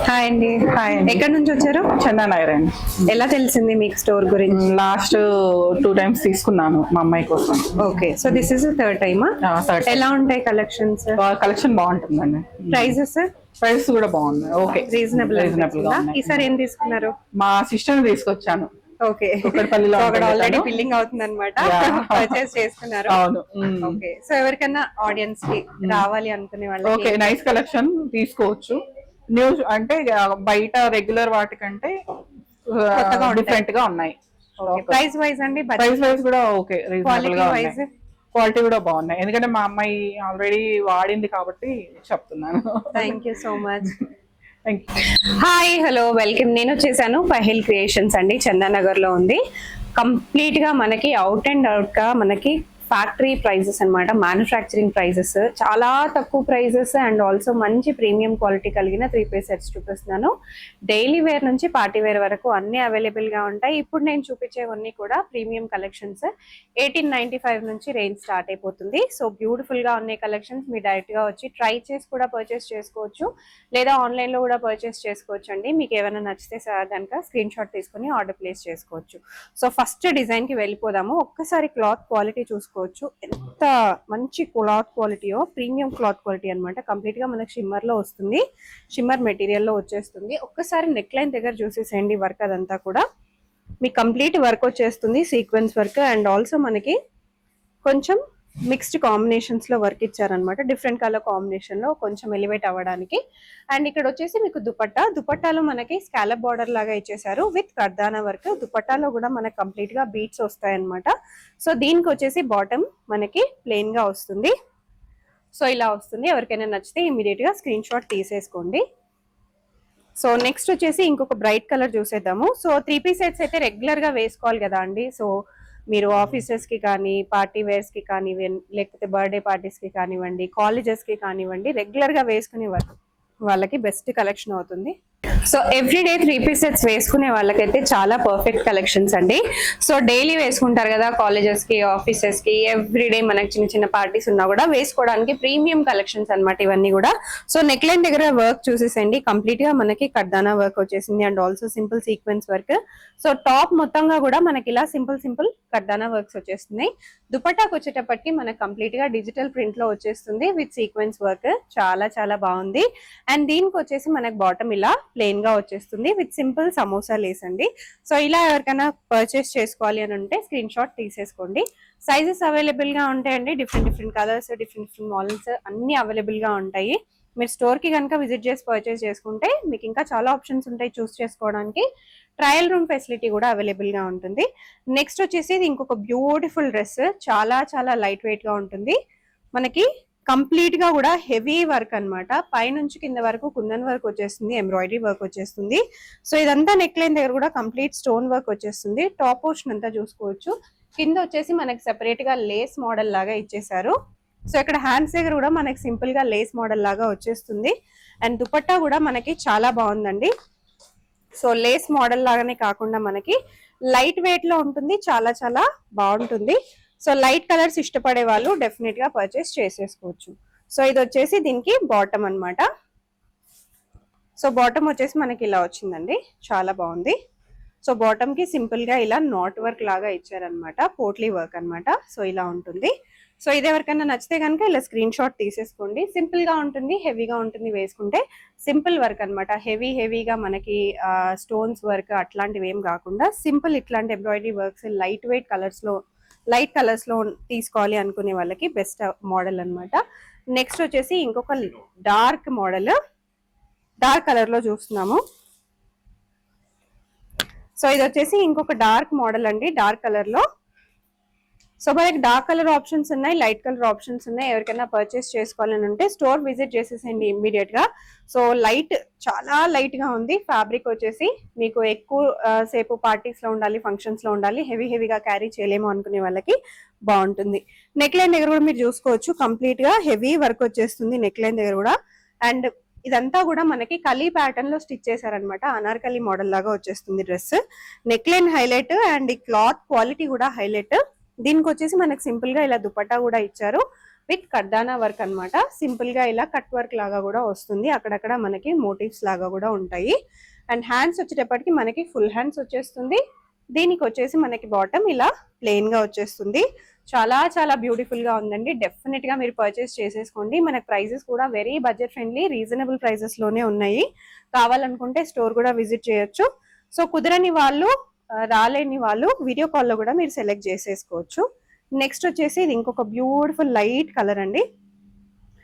Hi అండి. Hi అండి. ఎక్కడి నుంచి వచ్చారు? చందానగర్ అండి. ఎలా తెలిసింది మీకు స్టోర్ గురించి? లాస్ట్ 2 times తీసుకున్నాను మా అమ్మాయి కోసం. Okay, so this is third టైమా? థర్డ్ ఎలా ఉంటాయి కలెక్షన్స్? కలెక్షన్ బాగుంటుందండి. ప్రైజెస్ ప్రైస్ కూడా బాగుంది. ఓకే, రీజనబుల్ రీజనబుల్ గా ఉన్నాయి. ఈసారి ఏం తీసుకున్నారు? మా సిస్టర్ తీసుకొచ్చాను. ఓకే, కుక్కడపల్లిలో అక్కడ ఆల్రెడీ ఉంటాను. బిల్లింగ్ అవుతుంది అనమాట. Yeah. పర్చేస్ చేసుకున్నారు. అవును. ఓకే, సో ఎవరికైనా ఆడియన్స్ కి రావాలి అనుకునే ఓకే, వాళ్ళకి నైస్ కలెక్షన్ తీసుకోవచ్చు. న్యూస్ అంటే బయట రెగ్యులర్ వాటికంటే కొత్తగా ఉంటాయి. డిఫరెంట్ గా ఉన్నాయి. ప్రైస్ వైజ్ అండి, ప్రైస్ వైజ్ కూడా ఓకే, రీజనబుల్ గా వైజ్ ఉన్నాయి. క్వాలిటీ కూడా బాగున్నాయి. ఎందుకంటే మా అమ్మాయి ఆల్రెడీ వాడింది కాబట్టి చెప్తున్నాను. Thank you so much. Thank you. Hi, hello, welcome. నేను వచ్చేసాను పహిల్ క్రియేషన్స్ అండి, చందానగర్ లో ఉంది. కంప్లీట్ గా మనకి అవుట్ అండ్ అవుట్ గా మనకి ఫ్యాక్టరీ ప్రైజెస్ అన్నమాట, మ్యానుఫ్యాక్చరింగ్ ప్రైజెస్, చాలా తక్కువ ప్రైజెస్ అండ్ ఆల్సో మంచి ప్రీమియం క్వాలిటీ కలిగిన 3-piece సెట్స్ చూపిస్తున్నాను. డైలీ వేర్ నుంచి పార్టీ వేర్ వరకు అన్ని అవైలబుల్ గా ఉంటాయి. ఇప్పుడు నేను చూపించేవన్నీ కూడా ప్రీమియం కలెక్షన్స్. 1895 నుంచి రేంజ్ స్టార్ట్ అయిపోతుంది. సో బ్యూటిఫుల్ గా ఉన్నాయి కలెక్షన్స్. మీరు డైరెక్ట్ గా వచ్చి ట్రై చేసి కూడా పర్చేస్ చేసుకోవచ్చు, లేదా ఆన్లైన్ లో కూడా పర్చేస్ చేసుకోవచ్చు అండి. మీకు ఏమైనా నచ్చితే కనుక స్క్రీన్ షాట్ తీసుకుని ఆర్డర్ ప్లేస్ చేసుకోవచ్చు. సో ఫస్ట్ డిజైన్ కి వెళ్ళిపోదాము. ఒక్కసారి క్లాత్ క్వాలిటీ చూసుకోవచ్చు, ఎంత మంచి క్లాత్ క్వాలిటీయో. ప్రీమియం క్లాత్ క్వాలిటీ అనమాట. కంప్లీట్ గా మనకి షిమ్మర్ లో వస్తుంది, షిమ్మర్ మెటీరియల్ లో వచ్చేస్తుంది. ఒక్కసారి నెక్ లైన్ దగ్గర చూసేసేయండి, వర్క్ అదంతా కూడా మీకు కంప్లీట్ వర్క్ వచ్చేస్తుంది, సీక్వెన్స్ వర్క్ అండ్ ఆల్సో మనకి కొంచెం మిక్స్డ్ కాంబినేషన్స్ లో వర్క్ ఇచ్చారనమాట. డిఫరెంట్ కలర్ కాంబినేషన్ లో కొంచెం ఎలివేట్ అవ్వడానికి. అండ్ ఇక్కడ వచ్చేసి మీకు దుపట్టాలో మనకి స్కాలప్ బార్డర్ లాగా ఇచ్చేసారు విత్ కర్దానా వర్క్. దుపట్టాలో కూడా మనకి కంప్లీట్ గా బీట్స్ వస్తాయి అనమాట. సో దీనికి వచ్చేసి బాటమ్ మనకి ప్లెయిన్ గా వస్తుంది. సో ఇలా వస్తుంది. ఎవరికైనా నచ్చితే ఇమీడియట్ గా స్క్రీన్ షాట్ తీసేసుకోండి. సో నెక్స్ట్ వచ్చేసి ఇంకొక బ్రైట్ కలర్ చూసేద్దాము. సో 3-piece సెట్స్ అయితే రెగ్యులర్ గా వేసుకోవాలి కదా అండి. సో మీరు ఆఫీసెస్ కి కానీ, పార్టీ వేర్స్ కి కానివ్వండి, లేకపోతే బర్త్డే పార్టీస్ కి కానివ్వండి, కాలేజెస్ కి కానివ్వండి, రెగ్యులర్ గా వేసుకునే వాళ్ళకి బెస్ట్ కలెక్షన్ అవుతుంది. సో ఎవ్రీడే 3-piece సెట్స్ వేసుకునే వాళ్ళకైతే చాలా పర్ఫెక్ట్ కలెక్షన్స్ అండి. సో డైలీ వేసుకుంటారు కదా కాలేజెస్ కి, ఆఫీసెస్ కి, ఎవ్రీడే మనకి చిన్న చిన్న పార్టీస్ ఉన్నా కూడా వేసుకోవడానికి ప్రీమియం కలెక్షన్స్ అన్నమాట ఇవన్నీ కూడా. సో నెక్ లైన్ దగ్గర వర్క్ చూసేసండి, కంప్లీట్ గా మనకి కర్దానా వర్క్ వచ్చేసింది and also simple sequence work. So top మొత్తంగా కూడా మనకి ఇలా సింపుల్ కర్దానా వర్క్స్ వచ్చేస్తున్నాయి. దుపట్టాకు వచ్చేటప్పటికి మనకి కంప్లీట్ గా డిజిటల్ ప్రింట్ లో వచ్చేస్తుంది విత్ సీక్వెన్స్ వర్క్. చాలా చాలా బాగుంది. అండ్ దీనికి వచ్చేసి మనకి బాటమ్ ఇలా ప్లెయిన్ గా వచ్చేస్తుంది విత్ సింపుల్ సమోసా లేస్ అండి. సో ఇలా ఎవరికైనా పర్చేస్ చేసుకోవాలి అని ఉంటే స్క్రీన్ షాట్ తీసేసుకోండి. సైజెస్ అవైలబుల్ గా ఉంటాయండి. డిఫరెంట్ కలర్స్, డిఫరెంట్ మోడల్స్ అన్ని అవైలబుల్ గా ఉంటాయి. మీరు స్టోర్ కి కనుక విజిట్ చేసి పర్చేస్ చేసుకుంటే మీకు ఇంకా చాలా ఆప్షన్స్ ఉంటాయి చూస్ చేసుకోవడానికి. ట్రయల్ రూమ్ ఫెసిలిటీ కూడా అవైలబుల్ గా ఉంటుంది. నెక్స్ట్ వచ్చేసి ఇది ఇంకొక బ్యూటిఫుల్ డ్రెస్. చాలా చాలా లైట్ వెయిట్ గా ఉంటుంది. మనకి కంప్లీట్ గా కూడా హెవీ వర్క్ అన్నమాట. పైనుంచి కింద వరకు కుందన్ వర్క్ వచ్చేస్తుంది, ఎంబ్రాయిడరీ వర్క్ వచ్చేస్తుంది. సో ఇదంతా నెక్ లైన్ దగ్గర కూడా కంప్లీట్ స్టోన్ వర్క్ వచ్చేస్తుంది. టాప్ పోర్షన్ అంతా చూసుకోవచ్చు. కింద వచ్చేసి మనకి సెపరేట్ గా లేస్ మోడల్ లాగా ఇచ్చేసారు. సో ఇక్కడ హ్యాండ్స్ దగ్గర కూడా మనకి సింపుల్ గా లేస్ మోడల్ లాగా వచ్చేస్తుంది. అండ్ దుపట్టా కూడా మనకి చాలా బాగుందండి. సో లేస్ మోడల్ లాగానే కాకుండా మనకి లైట్ వెయిట్ లో ఉంటుంది, చాలా చాలా బాగుంటుంది. సో లైట్ కలర్స్ ఇష్టపడే వాళ్ళు డెఫినెట్ గా పర్చేస్ చేసేసుకోవచ్చు. సో ఇది వచ్చేసి దీనికి బాటమ్ అన్నమాట. సో బాటమ్ వచ్చేసి మనకి ఇలా వచ్చిందండి, చాలా బాగుంది. సో బాటమ్ కి సింపుల్ గా ఇలా నాట్ వర్క్ లాగా ఇచ్చారనమాట, పోట్లీ వర్క్ అన్నమాట. సో ఇలా ఉంటుంది. సో ఇది ఎవరికైనా నచ్చితే కనుక ఇలా స్క్రీన్ షాట్ తీసేసుకోండి. సింపుల్ గా ఉంటుంది, హెవీగా ఉంటుంది వేసుకుంటే. సింపుల్ వర్క్ అన్నమాట. హెవీగా మనకి స్టోన్స్ వర్క్ అట్లాంటివి ఏం కాకుండా సింపుల్ ఇట్లాంటి ఎంబ్రాయిడరీ వర్క్స్ లైట్ కలర్స్ లో తీసుకోవాలి అనుకునే వాళ్ళకి బెస్ట్ మోడల్ అన్నమాట. నెక్స్ట్ వచ్చేసి ఇంకొక డార్క్ మోడల్, డార్క్ కలర్ లో చూస్తున్నాము. సో ఇది వచ్చేసి ఇంకొక డార్క్ మోడల్ అండి, డార్క్ కలర్ లో. సో మనకి డార్క్ కలర్ ఆప్షన్స్ ఉన్నాయి, లైట్ కలర్ ఆప్షన్స్ ఉన్నాయి. ఎవరికైనా పర్చేస్ చేసుకోవాలని ఉంటే స్టోర్ విజిట్ చేసేసేయండి ఇమ్మీడియట్ గా. సో చాలా లైట్ గా ఉంది. ఫ్యాబ్రిక్ వచ్చేసి మీకు ఎక్కువ సేపు పార్టీస్ లో ఉండాలి, ఫంక్షన్స్ లో ఉండాలి, హెవీగా క్యారీ చేయలేము అనుకునే వాళ్ళకి బాగుంటుంది. నెక్ లైన్ దగ్గర కూడా మీరు చూసుకోవచ్చు, కంప్లీట్ గా హెవీ వర్క్ వచ్చేస్తుంది నెక్ లైన్ దగ్గర కూడా. అండ్ ఇదంతా కూడా మనకి కలీ ప్యాటర్న్ లో స్టిచ్ చేశారనమాట. అనార్కలి మోడల్ లాగా వచ్చేస్తుంది dress. Neck line highlight and ఈ క్లాత్ క్వాలిటీ కూడా హైలైట్. దీనికి వచ్చేసి మనకి సింపుల్ గా ఇలా దుపట్టా కూడా ఇచ్చారు. విత్ కర్దానా వర్క్ అన్నమాట. సింపుల్ గా ఇలా కట్ వర్క్ లాగా కూడా వస్తుంది, అక్కడక్కడ మనకి మోటివ్స్ లాగా కూడా ఉంటాయి. అండ్ హ్యాండ్స్ వచ్చేటప్పటికి మనకి ఫుల్ హ్యాండ్స్ వచ్చేస్తుంది. దీనికి వచ్చేసి మనకి బాటమ్ ఇలా ప్లెయిన్ గా వచ్చేస్తుంది. చాలా చాలా బ్యూటిఫుల్ గా ఉందండి. డెఫినెట్ గా మీరు పర్చేస్ చేసేసుకోండి. మనకి ప్రైజెస్ కూడా very budget friendly, reasonable prices లోనే ఉన్నాయి. కావాలనుకుంటే స్టోర్ కూడా విజిట్ చేయొచ్చు. సో కుదరని వాళ్ళు, రాలేని వాళ్ళు వీడియో కాల్లో కూడా మీరు సెలెక్ట్ చేసేసుకోవచ్చు. నెక్స్ట్ వచ్చేసి ఇది ఇంకొక బ్యూటిఫుల్ లైట్ కలర్ అండి.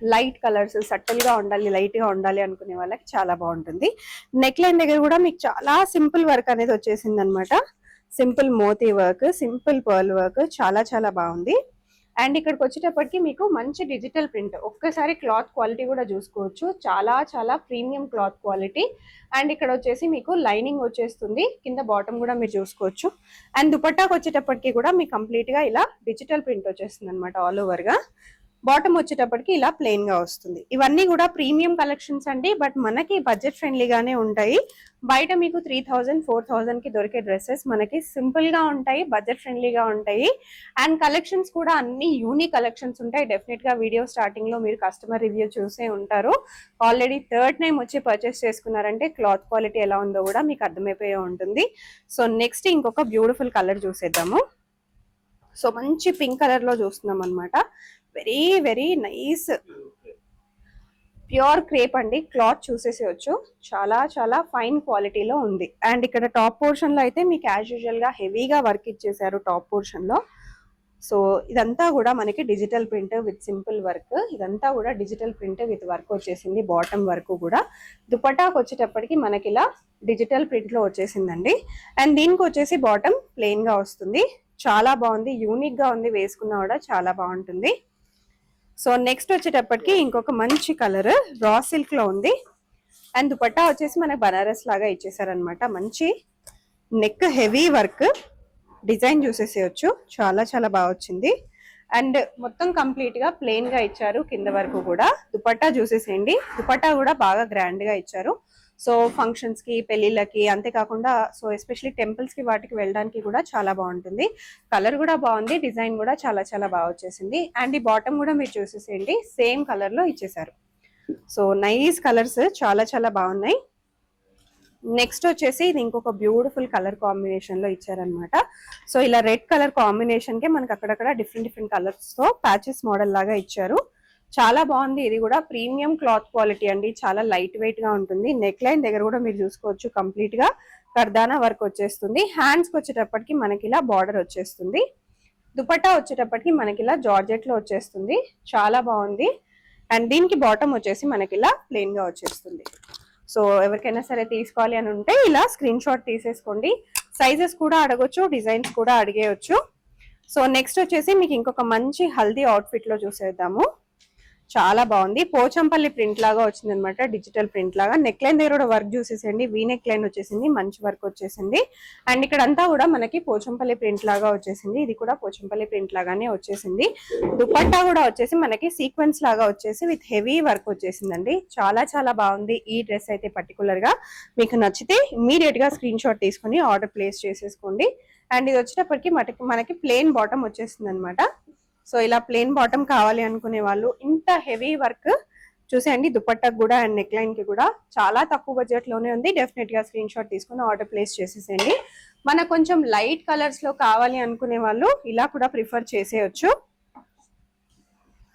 లైట్ కలర్స్ సటిల్ గా ఉండాలి, లైట్ గా ఉండాలి అనుకునే వాళ్ళకి చాలా బాగుంటుంది. నెక్ లైన్ దగ్గర కూడా మీకు చాలా సింపుల్ వర్క్ అనేది వచ్చేసింది అనమాట. సింపుల్ మోతీ వర్క్, సింపుల్ పర్ల్ వర్క్, చాలా చాలా బాగుంది. అండ్ ఇక్కడికి వచ్చేటప్పటికి మీకు మంచి డిజిటల్ ప్రింట్, ఒక్కసారి క్లాత్ క్వాలిటీ కూడా చూసుకోవచ్చు. చాలా చాలా ప్రీమియం క్లాత్ క్వాలిటీ. అండ్ ఇక్కడ వచ్చేసి మీకు లైనింగ్ వచ్చేస్తుంది, కింద బాటమ్ కూడా మీరు చూసుకోవచ్చు. అండ్ దుపట్టాకి వచ్చేటప్పటికి కూడా మీకు కంప్లీట్ గా ఇలా డిజిటల్ ప్రింట్ వచ్చేస్తుంది అనమాట, ఆల్ ఓవర్ గా. బాటమ్ వచ్చేటప్పటికి ఇలా ప్లెయిన్ గా వస్తుంది. ఇవన్నీ కూడా ప్రీమియం కలెక్షన్స్ అండి, బట్ మనకి బడ్జెట్ ఫ్రెండ్లీగానే ఉంటాయి. బయట మీకు 3000 4000 కి దొరికే డ్రెస్సెస్ మనకి సింపుల్ గా ఉంటాయి, బడ్జెట్ ఫ్రెండ్లీగా ఉంటాయి. అండ్ కలెక్షన్స్ కూడా అన్ని యూనిక్ కలెక్షన్స్ ఉంటాయి. డెఫినెట్ గా వీడియో స్టార్టింగ్ లో మీరు కస్టమర్ రివ్యూ చూసే ఉంటారు. ఆల్రెడీ థర్డ్ టైం వచ్చి పర్చేస్ చేసుకున్నారంటే క్లాత్ క్వాలిటీ ఎలా ఉందో కూడా మీకు అర్థమైపోయే ఉంటుంది. సో నెక్స్ట్ ఇంకొక బ్యూటిఫుల్ కలర్ చూసేద్దాము. సో మంచి పింక్ కలర్ లో చూస్తున్నాం అనమాట. Very very nice pure crepe అండి. క్లాత్ చూసేసేయచ్చు, చాలా చాలా ఫైన్ క్వాలిటీలో ఉంది. అండ్ ఇక్కడ టాప్ పోర్షన్ లో అయితే మీకు యాజ్ యూజువల్ గా హెవీగా వర్క్ ఇచ్చేసారు టాప్ పోర్షన్ లో. సో ఇదంతా కూడా మనకి digital print with simple work, ఇదంతా కూడా డిజిటల్ ప్రింట్ విత్ వర్క్ వచ్చేసింది. బాటమ్ వర్క్ కూడా దుపట్టాకు వచ్చేటప్పటికి మనకి ఇలా డిజిటల్ ప్రింట్ లో వచ్చేసిందండి. అండ్ దీనికి వచ్చేసి బాటమ్ ప్లెయిన్ గా వస్తుంది. చాలా బాగుంది, యూనిక్ గా ఉంది, వేసుకున్నా కూడా చాలా బాగుంటుంది. సో నెక్స్ట్ వచ్చేటప్పటికి ఇంకొక మంచి కలర్ రా సిల్క్ లో ఉంది. అండ్ దుపట్టా వచ్చేసి మనకి బనారస్ లాగా ఇచ్చేసారనమాట. మంచి నెక్ హెవీ వర్క్ డిజైన్ చూసేసేయచ్చు, చాలా చాలా బాగా వచ్చింది. అండ్ మొత్తం కంప్లీట్ గా ప్లెయిన్ గా ఇచ్చారు, కింద వరకు కూడా. దుపట్టా చూసేసేయండి, దుపట్టా కూడా బాగా గ్రాండ్ గా ఇచ్చారు. సో ఫంక్షన్స్ కి, పెళ్లిళ్ళకి, అంతేకాకుండా సో ఎస్పెషల్లీ టెంపుల్స్ కి వాటికి వెళ్ళడానికి కూడా చాలా బాగుంటుంది. కలర్ కూడా బాగుంది, డిజైన్ కూడా చాలా చాలా బాగా వచ్చేసింది. అండ్ ఈ బాటమ్ కూడా మీరు చూసేసేయండి, సేమ్ కలర్ లో ఇచ్చేసారు. సో నైస్ కలర్స్, చాలా చాలా బాగున్నాయి. నెక్స్ట్ వచ్చేసి ఇది ఇంకొక బ్యూటిఫుల్ కలర్ కాంబినేషన్ లో ఇచ్చారనమాట. సో ఇలా రెడ్ కలర్ కాంబినేషన్ కి మనకి అక్కడక్కడ డిఫరెంట్ డిఫరెంట్ కలర్స్ తో ప్యాచెస్ మోడల్ లాగా ఇచ్చారు. చాలా బాగుంది. ఇది కూడా ప్రీమియం క్లాత్ క్వాలిటీ అండి, చాలా లైట్ వెయిట్ గా ఉంటుంది. నెక్ లైన్ దగ్గర కూడా మీరు చూసుకోవచ్చు, కంప్లీట్ గా కర్దానా వర్క్ వచ్చేస్తుంది. హ్యాండ్స్ కి వచ్చేటప్పటికి మనకి ఇలా బార్డర్ వచ్చేస్తుంది. దుపట్టా వచ్చేటప్పటికి మనకి ఇలా జార్జెట్ లో వచ్చేస్తుంది, చాలా బాగుంది. అండ్ దీనికి బాటమ్ వచ్చేసి మనకి ఇలా ప్లెయిన్ గా వచ్చేస్తుంది. సో ఎవరికైనా సరే తీసుకోవాలి అని ఉంటే ఇలా స్క్రీన్ షాట్ తీసేసుకోండి. సైజెస్ కూడా అడగొచ్చు, డిజైన్స్ కూడా అడిగేయచ్చు. సో నెక్స్ట్ వచ్చేసి మీకు ఇంకొక మంచి హల్దీ అవుట్ఫిట్ లో చూసేద్దాము. చాలా బాగుంది, పోచంపల్లి ప్రింట్ లాగా వచ్చింది అనమాట, డిజిటల్ ప్రింట్ లాగా. నెక్ లైన్ దగ్గర కూడా వర్క్ చూసేసండి, వీ నెక్ లైన్ వచ్చేసింది, మంచి వర్క్ వచ్చేసింది. అండ్ ఇక్కడ అంతా కూడా మనకి పోచంపల్లి ప్రింట్ లాగా వచ్చేసింది. ఇది కూడా పోచంపల్లి ప్రింట్ లాగానే వచ్చేసింది. దుపట్టా కూడా వచ్చేసి మనకి సీక్వెన్స్ లాగా వచ్చేసి విత్ హెవీ వర్క్ వచ్చేసిందండి. చాలా చాలా బాగుంది ఈ డ్రెస్ అయితే. పర్టికులర్ గా మీకు నచ్చితే ఇమీడియట్ గా స్క్రీన్ షాట్ తీసుకుని ఆర్డర్ ప్లేస్ చేసేసుకోండి. అండ్ ఇది వచ్చేటప్పటికి మనకి ప్లెయిన్ బాటమ్ వచ్చేసింది అనమాట. సో ఇలా ప్లెయిన్ బాటమ్ కావాలి అనుకునే వాళ్ళు ఇంత హెవీ వర్క్ చూసేయండి. దుపట్టాకు కూడా అండ్ నెక్ లైన్ కి కూడా చాలా తక్కువ బడ్జెట్ లోనే ఉంది. డెఫినెట్ గా స్క్రీన్ షాట్ తీసుకుని ఆర్డర్ ప్లేస్ చేసేసేయండి. మనకు కొంచెం లైట్ కలర్స్ లో కావాలి అనుకునే వాళ్ళు ఇలా కూడా ప్రిఫర్ చేసేయచ్చు.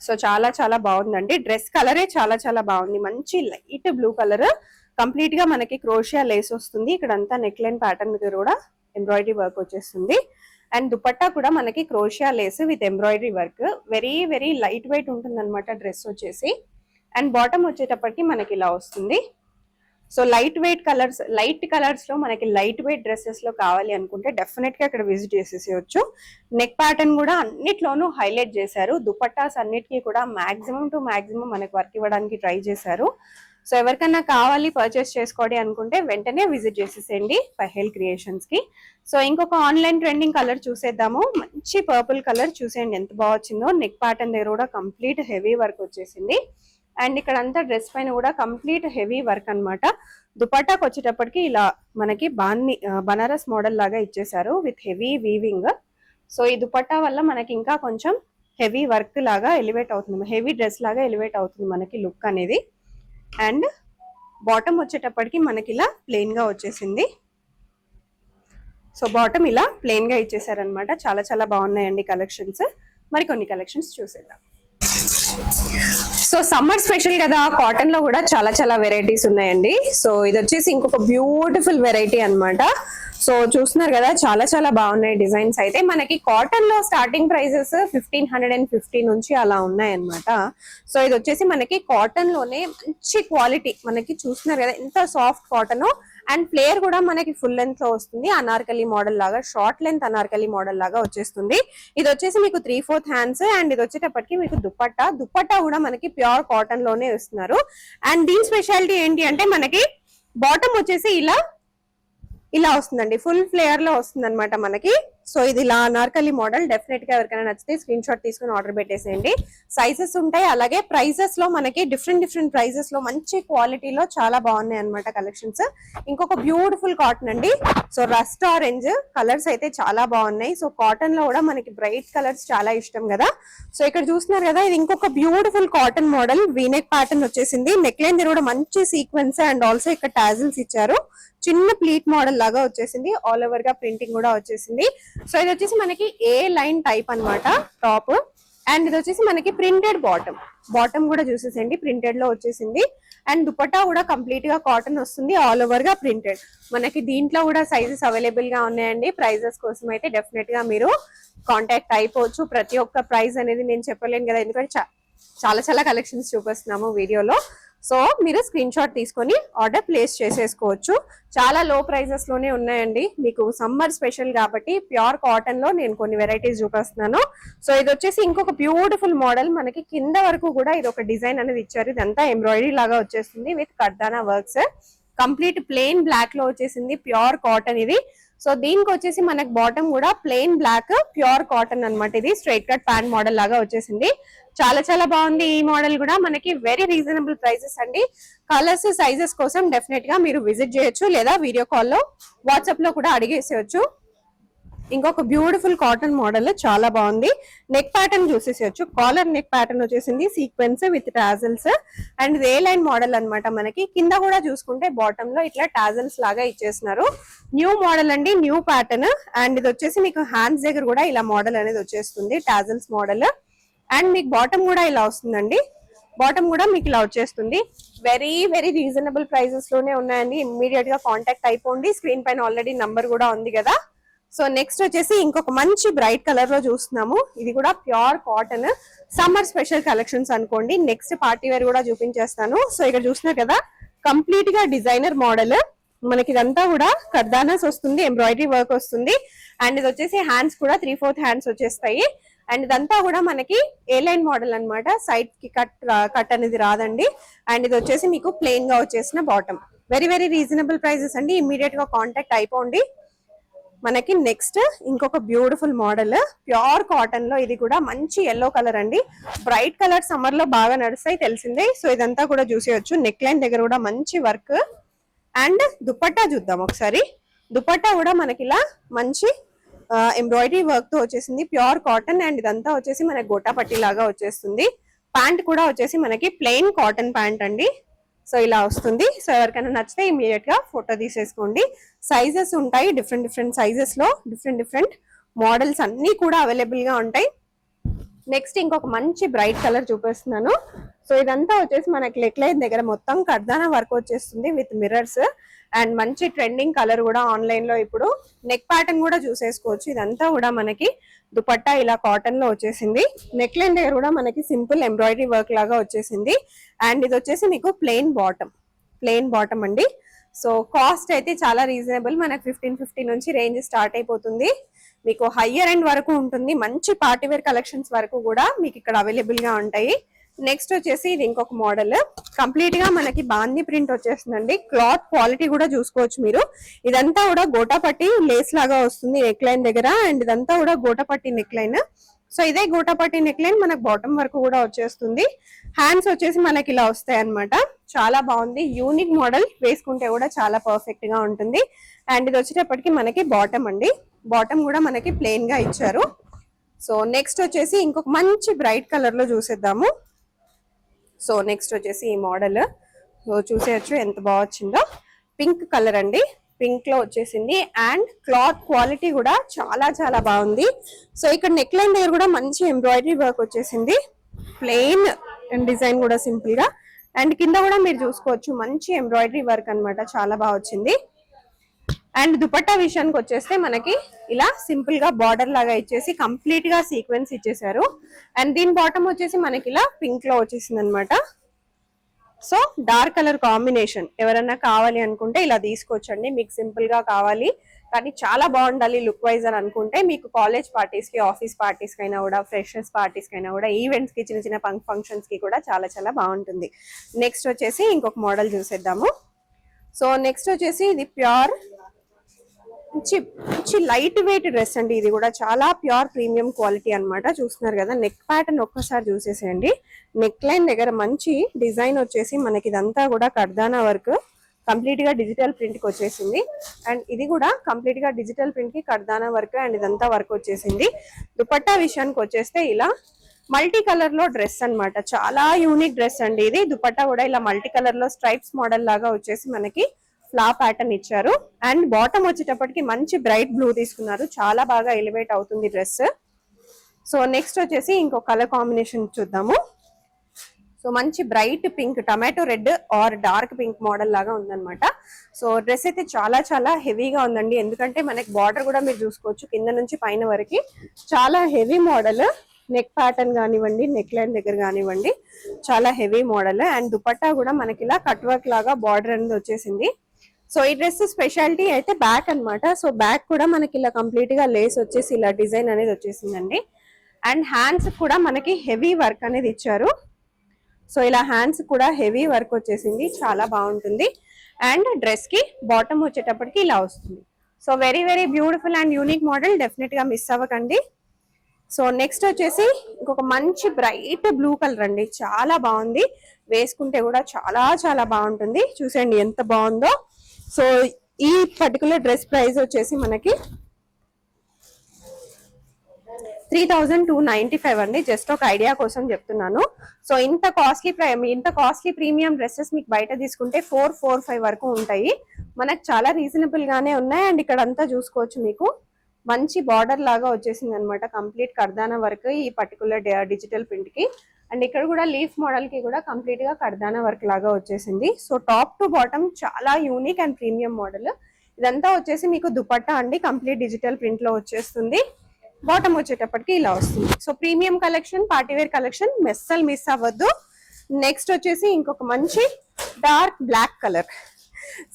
సో చాలా చాలా బాగుందండి. డ్రెస్ కలరే చాలా చాలా బాగుంది, మంచి లైట్ బ్లూ కలర్. కంప్లీట్ గా మనకి క్రోషియా లేస్ వస్తుంది. ఇక్కడ అంతా నెక్ లైన్ ప్యాటర్న్ కూడా ఎంబ్రాయిడరీ వర్క్ వచ్చేస్తుంది. అండ్ దుపట్టా కూడా మనకి క్రోషియా Lay's with embroidery work, very very light weight ఉంటుంది అనమాట డ్రెస్ వచ్చేసి. అండ్ బాటమ్ వచ్చేటప్పటికి మనకి ఇలా వస్తుంది. So light weight colours, light colours లో మనకి లైట్ వెయిట్ డ్రెస్సెస్ లో కావాలి అనుకుంటే డెఫినెట్ గా ఇక్కడ విజిట్ చేసేసేయచ్చు. నెక్ ప్యాటర్న్ కూడా అన్నిట్లోనూ హైలైట్ చేశారు. దుపట్టాస్ అన్నిటికీ కూడా మాక్సిమం టు మాక్సిమం మనకి వర్క్ ఇవ్వడానికి ట్రై చేశారు. సో ఎవరికైనా కావాలి పర్చేస్ చేసుకోండి అనుకుంటే వెంటనే విజిట్ చేసేసేయండి పహేల్ క్రియేషన్స్ కి. సో ఇంకొక ఆన్లైన్ ట్రెండింగ్ కలర్ చూసేద్దాము. మంచి పర్పుల్ కలర్ చూసేయండి ఎంత బాగా వచ్చిందో. నెక్ ప్యాటర్న్ దగ్గర కూడా కంప్లీట్ హెవీ వర్క్ వచ్చేసింది. అండ్ ఇక్కడ అంతా డ్రెస్ పైన కూడా కంప్లీట్ హెవీ వర్క్ అన్నమాట. దుపట్టాకి వచ్చేటప్పటికి ఇలా మనకి బనారస్ మోడల్ లాగా ఇచ్చేసారు విత్ హెవీ వీవింగ్. సో ఈ దుపట్టా వల్ల మనకి ఇంకా కొంచెం హెవీ వర్క్ లాగా ఎలివేట్ అవుతుంది, హెవీ డ్రెస్ లాగా ఎలివేట్ అవుతుంది మనకి లుక్ అనేది. అండ్ బాటమ్ వచ్చేటప్పటికి మనకి ఇలా ప్లెయిన్ గా వచ్చేసింది. సో బాటమ్ ఇలా ప్లెయిన్ గా ఇచ్చేసారనమాట. చాలా చాలా బాగున్నాయండి కలెక్షన్స్. మరికొన్ని కలెక్షన్స్ చూసేద్దాం. సో సమ్మర్ స్పెషల్ కదా, కాటన్ లో కూడా చాలా చాలా వెరైటీస్ ఉన్నాయండి. సో ఇది వచ్చేసి ఇంకొక బ్యూటిఫుల్ వెరైటీ అన్నమాట. సో చూస్తున్నారు కదా, చాలా చాలా బాగున్నాయి డిజైన్స్. అయితే మనకి కాటన్ లో స్టార్టింగ్ ప్రైసెస్ 1550 నుంచి అలా ఉన్నాయి అన్నమాట. సో ఇది వచ్చేసి మనకి కాటన్ లోనే మంచి క్వాలిటీ, మనకి చూస్తున్నారు కదా ఎంత సాఫ్ట్ కాటన్. అండ్ ఫ్లేర్ కూడా మనకి ఫుల్ లెంత్ లో వస్తుంది, అనార్కలి మోడల్ లాగా, షార్ట్ లెంత్ అనార్కలి మోడల్ లాగా వచ్చేస్తుంది. ఇది వచ్చేసి మీకు 3/4 హ్యాండ్స్. అండ్ ఇది వచ్చేటప్పటికి మీకు దుపట్టా కూడా మనకి ప్యూర్ కాటన్ లోనే ఇస్తున్నారు. అండ్ దీని స్పెషాలిటీ ఏంటి అంటే మనకి బాటమ్ వచ్చేసి ఇలా వస్తుందండి, ఫుల్ ఫ్లేయర్ లో వస్తుంది అనమాట మనకి. సో ఇది ఇలా అనార్కలి మోడల్. డెఫినెట్ గా ఎవరికైనా నచ్చితే స్క్రీన్ షాట్ తీసుకుని ఆర్డర్ పెట్టేసేయండి. సైజెస్ ఉంటాయి, అలాగే ప్రైజెస్ లో మనకి డిఫరెంట్ ప్రైజెస్ లో మంచి క్వాలిటీలో చాలా బాగున్నాయి అనమాట కలెక్షన్స్. ఇంకొక బ్యూటిఫుల్ కాటన్ అండి. సో రస్ట్ ఆరెంజ్ కలర్స్ అయితే చాలా బాగున్నాయి. సో కాటన్ లో కూడా మనకి బ్రైట్ కలర్స్ చాలా ఇష్టం కదా. సో ఇక్కడ చూస్తున్నారు కదా, ఇది ఇంకొక beautiful cotton model. V-neck pattern వచ్చేసింది, నెక్ లైన్ దగ్గర కూడా మంచి సీక్వెన్స్ అండ్ ఆల్సో ఇక్కడ టాజిల్స్ ఇచ్చారు. చిన్న ప్లీట్ మోడల్ లాగా వచ్చేసింది, ఆల్ ఓవర్ గా ప్రింటింగ్ కూడా వచ్చేసింది. సో ఇది వచ్చేసి మనకి ఏ లైన్ టైప్ అన్నమాట టాప్. అండ్ ఇది వచ్చేసి మనకి ప్రింటెడ్ బాటమ్ కూడా చూసేసండి, ప్రింటెడ్ లో వచ్చేసింది. అండ్ దుపట్టా కూడా కంప్లీట్ గా కాటన్ వస్తుంది, ఆల్ ఓవర్ గా ప్రింటెడ్. మనకి దీంట్లో కూడా సైజెస్ అవైలబుల్ గా ఉన్నాయండి. ప్రైజెస్ కోసం అయితే డెఫినెట్ గా మీరు కాంటాక్ట్ అయిపోవచ్చు. ప్రతి ఒక్క ప్రైస్ అనేది నేను చెప్పలేను కదా, ఎందుకంటే చాలా చాలా కలెక్షన్స్ చూపిస్తున్నాము వీడియోలో. సో మీరు స్క్రీన్ షాట్ తీసుకొని ఆర్డర్ ప్లేస్ చేసేసుకోవచ్చు. చాలా లో ప్రైజెస్ లోనే ఉన్నాయండి. మీకు సమ్మర్ స్పెషల్ కాబట్టి ప్యూర్ కాటన్ లో నేను కొన్ని వెరైటీస్ చూపిస్తున్నాను. సో ఇది వచ్చేసి ఇంకొక బ్యూటిఫుల్ మోడల్. మనకి కింద వరకు కూడా ఇది ఒక డిజైన్ అనేది ఇచ్చారు. ఇదంతా ఎంబ్రాయిడరీ లాగా వచ్చేస్తుంది విత్ కర్దానా వర్క్స్. కంప్లీట్ ప్లెయిన్ బ్లాక్ లో వచ్చేసింది, ప్యూర్ కాటన్ ఇది. సో దీనికి వచ్చేసి మనకి బాటమ్ కూడా ప్లెయిన్ బ్లాక్ ప్యూర్ కాటన్ అన్నమాట. ఇది స్ట్రైట్ కట్ ప్యాంట్ మోడల్ లాగా వచ్చేసింది. చాలా చాలా బాగుంది ఈ మోడల్ కూడా. మనకి వెరీ రీజనబుల్ ప్రైసెస్ అండి. కలర్స్ సైజెస్ కోసం డెఫినెట్ గా మీరు విజిట్ చేయొచ్చు, లేదా వీడియో కాల్లో వాట్సాప్ లో కూడా అడిగేసేయచ్చు. ఇంకొక బ్యూటిఫుల్ కాటన్ మోడల్ చాలా బాగుంది. నెక్ ప్యాటర్న్ చూసేసేయచ్చు, కాలర్ నెక్ ప్యాటర్న్ వచ్చేసింది, sequence with tassels. And A line model అన్నమాట. మనకి కింద కూడా చూసుకుంటే బాటమ్ లో ఇట్లా టాజల్స్ లాగా ఇచ్చేస్తున్నారు. న్యూ మోడల్ అండి, న్యూ ప్యాటర్న్. అండ్ ఇది వచ్చేసి మీకు హ్యాండ్స్ దగ్గర కూడా ఇలా మోడల్ అనేది వచ్చేస్తుంది, టాజల్స్ మోడల్. అండ్ మీకు బాటమ్ కూడా ఇలా వస్తుందండి, బాటమ్ కూడా మీకు ఇలా వచ్చేస్తుంది. వెరీ వెరీ రీజనబుల్ ప్రైసెస్ లోనే ఉన్నాయండి. ఇమ్మీడియట్ గా కాంటాక్ట్ అయిపోండి. స్క్రీన్ పైన ఆల్రెడీ నంబర్ కూడా ఉంది కదా. సో నెక్స్ట్ వచ్చేసి ఇంకొక మంచి బ్రైట్ కలర్ లో చూస్తున్నాము. ఇది కూడా pure cotton, summer special collections అనుకోండి. నెక్స్ట్ పార్టీ వేర్ కూడా చూపించేస్తాను. సో ఇక్కడ చూస్తున్నారు కదా, కంప్లీట్ గా డిజైనర్ మోడల్. మనకి ఇదంతా కూడా కర్దానాస్ వస్తుంది, ఎంబ్రాయిడరీ వర్క్ వస్తుంది. అండ్ ఇది వచ్చేసి హ్యాండ్స్ కూడా 3/4 హ్యాండ్స్ వచ్చేస్తాయి. అండ్ ఇదంతా కూడా మనకి ఏ లైన్ మోడల్ అన్నమాట. సైడ్ కి కట్ అనేది రాదండి. అండ్ ఇది వచ్చేసి మీకు ప్లెయిన్ గా వచ్చేసిన bottom. Very very reasonable prices అండి. ఇమ్మీడియట్ గా కాంటాక్ట్ అయిపోండి. మనకి నెక్స్ట్ ఇంకొక బ్యూటిఫుల్ మోడల్ ప్యూర్ కాటన్ లో. ఇది కూడా మంచి ఎల్లో కలర్ అండి. బ్రైట్ కలర్ సమ్మర్ లో బాగా నడుస్తాయి తెలిసిందే. సో ఇదంతా కూడా చూసేయచ్చు. నెక్ లైన్ దగ్గర కూడా మంచి వర్క్. అండ్ దుపట్టా చూద్దాం ఒకసారి. దుపట్టా కూడా మనకి ఇలా మంచి ఎంబ్రాయిడరీ వర్క్ తో వచ్చేసింది, ప్యూర్ కాటన్. అండ్ ఇదంతా వచ్చేసి మనకి గోటా పట్టి లాగా వచ్చేస్తుంది. ప్యాంట్ కూడా వచ్చేసి మనకి ప్లెయిన్ కాటన్ ప్యాంట్ అండి. సో ఇలా వస్తుంది. సో ఎవరికైనా నచ్చితే ఇమీడియట్ గా ఫోటో తీసేసుకోండి. సైజెస్ ఉంటాయి, డిఫరెంట్ సైజెస్ లో డిఫరెంట్ మోడల్స్ అన్ని కూడా అవైలబుల్ గా ఉంటాయి. నెక్స్ట్ ఇంకొక మంచి బ్రైట్ కలర్ చూపిస్తున్నాను. సో ఇదంతా వచ్చేసి మనకి నెక్ లైన్ దగ్గర మొత్తం కర్దానా వర్క్ వచ్చేస్తుంది విత్ మిర్రర్స్. అండ్ మంచి ట్రెండింగ్ కలర్ కూడా ఆన్లైన్ లో ఇప్పుడు. నెక్ ప్యాటర్న్ కూడా చూసేసుకోవచ్చు. ఇదంతా కూడా మనకి దుపట్టా ఇలా కాటన్ లో వచ్చేసింది. నెక్ లైన్ దగ్గర కూడా మనకి సింపుల్ ఎంబ్రాయిడరీ వర్క్ లాగా వచ్చేసింది. అండ్ ఇది వచ్చేసి మీకు ప్లెయిన్ బాటమ్ అండి. సో కాస్ట్ అయితే చాలా రీజనబుల్. మనకి 1550 నుంచి రేంజ్ స్టార్ట్ అయిపోతుంది. మీకు హయ్యర్ ఎండ్ వరకు ఉంటుంది. మంచి పార్టీవేర్ కలెక్షన్స్ వరకు కూడా మీకు ఇక్కడ అవైలబుల్ గా ఉంటాయి. నెక్స్ట్ వచ్చేసి ఇది ఇంకొక మోడల్. కంప్లీట్ గా మనకి బాందీ ప్రింట్ వచ్చేస్తుందండి. క్లాత్ క్వాలిటీ కూడా చూసుకోవచ్చు మీరు. ఇదంతా కూడా గోటాపట్టి లేస్ లాగా వస్తుంది నెక్ లైన్ దగ్గర. అండ్ ఇదంతా కూడా గోటాపట్టి నెక్ లైన్. సో ఇదే గోటాపట్టి నెక్ లైన్ మనకు బాటమ్ వరకు కూడా వచ్చేస్తుంది. హ్యాండ్స్ వచ్చేసి మనకి ఇలా వస్తాయి అనమాట. చాలా బాగుంది, యూనిక్ మోడల్. వేసుకుంటే కూడా చాలా పర్ఫెక్ట్ గా ఉంటుంది. అండ్ ఇది వచ్చేటప్పటికి మనకి బాటమ్ అండి. బాటమ్ కూడా మనకి ప్లెయిన్ గా ఇచ్చారు. సో నెక్స్ట్ వచ్చేసి ఇంకొక మంచి బ్రైట్ కలర్ లో చూసేద్దాము. సో నెక్స్ట్ వచ్చేసి ఈ మోడల్ సో చూసేయచ్చు ఎంత బాగా వచ్చిందో. పింక్ కలర్ అండి, పింక్ లో వచ్చేసింది. అండ్ క్లాత్ క్వాలిటీ కూడా చాలా చాలా బాగుంది. సో ఇక్కడ నెక్ లైన్ దగ్గర కూడా మంచి ఎంబ్రాయిడరీ వర్క్ వచ్చేసింది. ప్లెయిన్ డిజైన్ కూడా సింపుల్ గా. అండ్ కింద కూడా మీరు చూసుకోవచ్చు మంచి ఎంబ్రాయిడరీ వర్క్ అన్నమాట, చాలా బాగా వచ్చింది. అండ్ దుపట్టా విషయానికి వచ్చేస్తే మనకి ఇలా సింపుల్ గా బార్డర్ లాగా ఇచ్చేసి కంప్లీట్ గా సీక్వెన్స్ ఇచ్చేసారు. అండ్ దీని బాటమ్ వచ్చేసి మనకి ఇలా పింక్ లో వచ్చేసింది అనమాట. సో డార్క్ కలర్ కాంబినేషన్ ఎవరన్నా కావాలి అనుకుంటే ఇలా తీసుకోవచ్చండి. మీకు సింపుల్ గా కావాలి కానీ చాలా బాగుండాలి లుక్ వైజ్ అని అనుకుంటే మీకు కాలేజ్ పార్టీస్ కి, ఆఫీస్ పార్టీస్ కైనా కూడా, ఫ్రెషర్స్ పార్టీస్ కైనా కూడా, ఈవెంట్స్ కి, చిన్న చిన్న ఫంక్షన్స్ కి కూడా చాలా చాలా బాగుంటుంది. నెక్స్ట్ వచ్చేసి ఇంకొక మోడల్ చూసేద్దాము. సో నెక్స్ట్ వచ్చేసి ఇది ప్యూర్ మంచి లైట్ వెయిట్ డ్రెస్ అండి. ఇది కూడా చాలా ప్యూర్ ప్రీమియం క్వాలిటీ అన్నమాట. చూస్తున్నారు కదా, నెక్ ప్యాటర్న్ ఒక్కసారి చూసేసేయండి. నెక్ లైన్ దగ్గర మంచి డిజైన్ వచ్చేసి మనకి ఇదంతా కూడా కర్దానా వర్క్, కంప్లీట్ గా డిజిటల్ ప్రింట్ కి వచ్చేసింది. అండ్ ఇది కూడా కంప్లీట్ గా డిజిటల్ ప్రింట్ కి కర్దానా వర్క్ అండ్ ఇదంతా వర్క్ వచ్చేసింది. దుపట్టా విషయానికి వచ్చేస్తే ఇలా మల్టీ కలర్ లో డ్రెస్ అన్నమాట. చాలా యూనిక్ డ్రెస్ అండి ఇది. దుపట్టా కూడా ఇలా మల్టీ కలర్ లో స్ట్రైప్స్ మోడల్ లాగా వచ్చేసి మనకి ఫ్లా ప్యాటర్న్ ఇచ్చారు. అండ్ బాటమ్ వచ్చేటప్పటికి మంచి బ్రైట్ బ్లూ తీసుకున్నారు, చాలా బాగా ఎలివేట్ అవుతుంది డ్రెస్. సో నెక్స్ట్ వచ్చేసి ఇంకో కలర్ కాంబినేషన్ చూద్దాము. సో మంచి bright pink, tomato red or dark pink model లాగా ఉందన్నమాట. సో డ్రెస్ అయితే చాలా చాలా హెవీగా ఉందండి. ఎందుకంటే మనకి బార్డర్ కూడా మీరు చూసుకోవచ్చు కింద నుంచి పైన వరకు చాలా హెవీ మోడల్. నెక్ ప్యాటర్న్ కానివ్వండి, నెక్ లైన్ దగ్గర కానివ్వండి, చాలా హెవీ మోడల్. అండ్ దుపట్టా కూడా మనకి ఇలా కట్ వర్క్ లాగా బార్డర్ అనేది వచ్చేసింది. సో ఈ డ్రెస్ స్పెషాలిటీ అయితే బ్యాక్ అన్నమాట. సో బ్యాక్ కూడా మనకి ఇలా కంప్లీట్ గా లేస్ వచ్చేసి ఇలా డిజైన్ అనేది వచ్చేసిందండి. అండ్ హ్యాండ్స్ కూడా మనకి హెవీ వర్క్ అనేది ఇచ్చారు. సో ఇలా హ్యాండ్స్ కూడా హెవీ వర్క్ వచ్చేసింది, చాలా బాగుంటుంది. అండ్ డ్రెస్ కి బాటమ్ వచ్చేటప్పటికి ఇలా వస్తుంది. So very very beautiful and unique model, definite గా మిస్ అవ్వకండి. సో నెక్స్ట్ వచ్చేసి ఇంకొక మంచి బ్రైట్ బ్లూ కలర్ అండి, చాలా బాగుంది. వేసుకుంటే కూడా చాలా చాలా బాగుంటుంది. చూసేయండి ఎంత బాగుందో. సో ఈ పర్టికులర్ డ్రెస్ ప్రైస్ వచ్చేసి మనకి 3295 అండి. జస్ట్ ఒక ఐడియా కోసం చెప్తున్నాను. సో ఇంత కాస్ట్లీ ప్రీమియం డ్రెస్సెస్ మీకు బయట తీసుకుంటే 445 వరకు ఉంటాయి. మనకు చాలా రీజనబుల్ గానే ఉన్నాయి. అండ్ ఇక్కడ అంతా చూసుకోవచ్చు మీకు మంచి బార్డర్ లాగా వచ్చేసింది అనమాట, కంప్లీట్ కర్దానా వర్క్ ఈ పర్టికులర్ డిజిటల్ ప్రింట్ కి. అండ్ ఇక్కడ కూడా లీఫ్ మోడల్ కి కూడా కంప్లీట్ గా కర్దానా వర్క్ లాగా వచ్చేసింది. సో టాప్ టు బాటమ్ చాలా యూనిక్ అండ్ ప్రీమియం మోడల్. ఇదంతా వచ్చేసి మీకు దుపట్టా అండి, కంప్లీట్ డిజిటల్ ప్రింట్ లో వచ్చేస్తుంది. బాటమ్ వచ్చేటప్పటికి ఇలా వస్తుంది. So premium collection, party wear collection, మెస్సల్ మిస్ అవ్వద్దు. నెక్స్ట్ వచ్చేసి ఇంకొక మంచి dark black colour.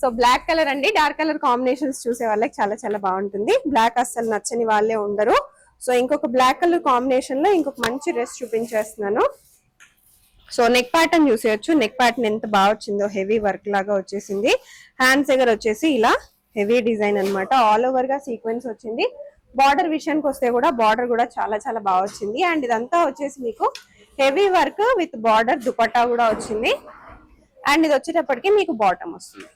So black colour అండి, డార్క్ కలర్ కాంబినేషన్స్ చూసే వాళ్ళకి చాలా చాలా బాగుంటుంది. బ్లాక్ అస్సలు నచ్చని వాళ్ళే ఉండరు. సో ఇంకొక బ్లాక్ కలర్ కాంబినేషన్ లో ఇంకొక మంచి డ్రెస్ చూపించేస్తున్నాను. సో నెక్ ప్యాటర్న్ చూసేయచ్చు, నెక్ ప్యాటర్న్ ఎంత బాగా వచ్చిందో, హెవీ వర్క్ లాగా వచ్చేసింది. హ్యాండ్స్ దగ్గర వచ్చేసి ఇలా హెవీ డిజైన్ అన్నమాట, ఆల్ ఓవర్ గా సీక్వెన్స్ వచ్చింది. బార్డర్ విషయానికి వస్తే కూడా బార్డర్ కూడా చాలా చాలా బాగా వచ్చింది. అండ్ ఇదంతా వచ్చేసి మీకు heavy work with border dupatta కూడా వచ్చింది. అండ్ ఇది వచ్చేటప్పటికి మీకు బాటమ్ వస్తుంది.